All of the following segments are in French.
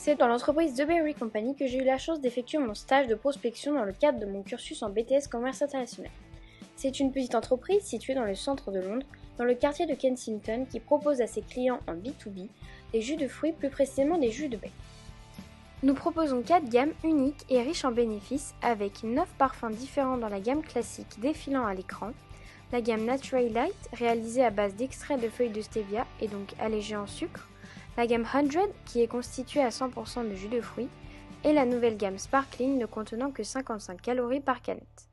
C'est dans l'entreprise The Berry Company que j'ai eu la chance d'effectuer mon stage de prospection dans le cadre de mon cursus en BTS Commerce International. C'est une petite entreprise située dans le centre de Londres, dans le quartier de Kensington, qui propose à ses clients en B2B des jus de fruits, plus précisément des jus de baies. Nous proposons 4 gammes uniques et riches en bénéfices, avec 9 parfums différents dans la gamme classique défilant à l'écran, la gamme Naturally Light, réalisée à base d'extrait de feuilles de stevia et donc allégée en sucre, la gamme 100, qui est constituée à 100% de jus de fruits, et la nouvelle gamme Sparkling ne contenant que 55 calories par canette.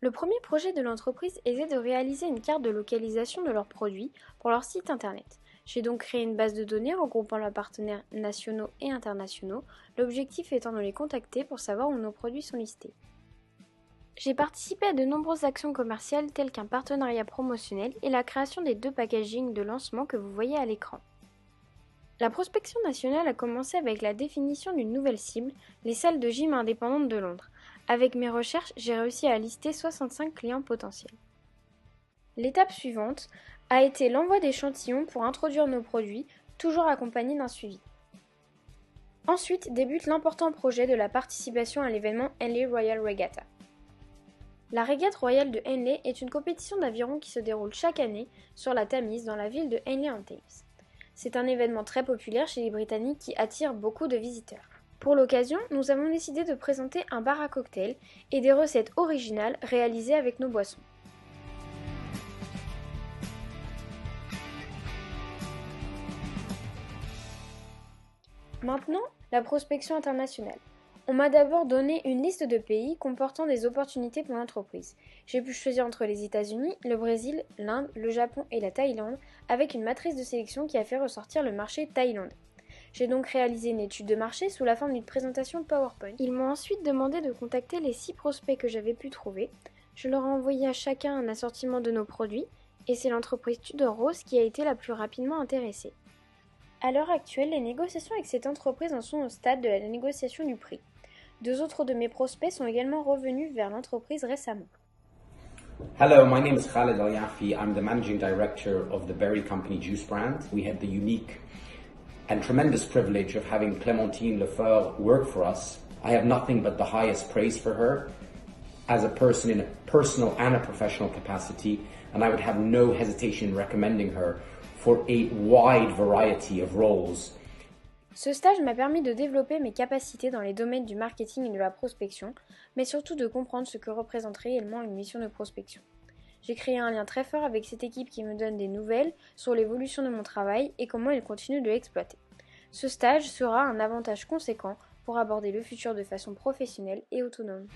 Le premier projet de l'entreprise était de réaliser une carte de localisation de leurs produits pour leur site internet. J'ai donc créé une base de données regroupant leurs partenaires nationaux et internationaux, l'objectif étant de les contacter pour savoir où nos produits sont listés. J'ai participé à de nombreuses actions commerciales telles qu'un partenariat promotionnel et la création des 2 packagings de lancement que vous voyez à l'écran. La prospection nationale a commencé avec la définition d'une nouvelle cible, les salles de gym indépendantes de Londres. Avec mes recherches, j'ai réussi à lister 65 clients potentiels. L'étape suivante a été l'envoi d'échantillons pour introduire nos produits, toujours accompagné d'un suivi. Ensuite débute l'important projet de la participation à l'événement Henley Royal Regatta. La régate royale de Henley est une compétition d'aviron qui se déroule chaque année sur la Tamise dans la ville de Henley-on-Thames. C'est un événement très populaire chez les Britanniques qui attire beaucoup de visiteurs. Pour l'occasion, nous avons décidé de présenter un bar à cocktails et des recettes originales réalisées avec nos boissons. Maintenant, la prospection internationale. On m'a d'abord donné une liste de pays comportant des opportunités pour l'entreprise. J'ai pu choisir entre les États-Unis, le Brésil, l'Inde, le Japon et la Thaïlande, avec une matrice de sélection qui a fait ressortir le marché thaïlandais. J'ai donc réalisé une étude de marché sous la forme d'une présentation PowerPoint. Ils m'ont ensuite demandé de contacter les 6 prospects que j'avais pu trouver. Je leur ai envoyé à chacun un assortiment de nos produits, et c'est l'entreprise Tudor Rose qui a été la plus rapidement intéressée. À l'heure actuelle, les négociations avec cette entreprise en sont au stade de la négociation du prix. 2 autres de mes prospects sont également revenus vers l'entreprise récemment. Hello, my name is Khaled Al-Yafi. I'm the managing director of the Berry Company juice brand. We have the unique and tremendous privilege of having Clémentine Lefeur work for us. I have nothing but the highest praise for her as a person in a personal and a professional capacity, and I would have no hesitation in recommending her for a wide variety of roles. Ce stage m'a permis de développer mes capacités dans les domaines du marketing et de la prospection, mais surtout de comprendre ce que représente réellement une mission de prospection. J'ai créé un lien très fort avec cette équipe qui me donne des nouvelles sur l'évolution de mon travail et comment elle continue de l'exploiter. Ce stage sera un avantage conséquent pour aborder le futur de façon professionnelle et autonome.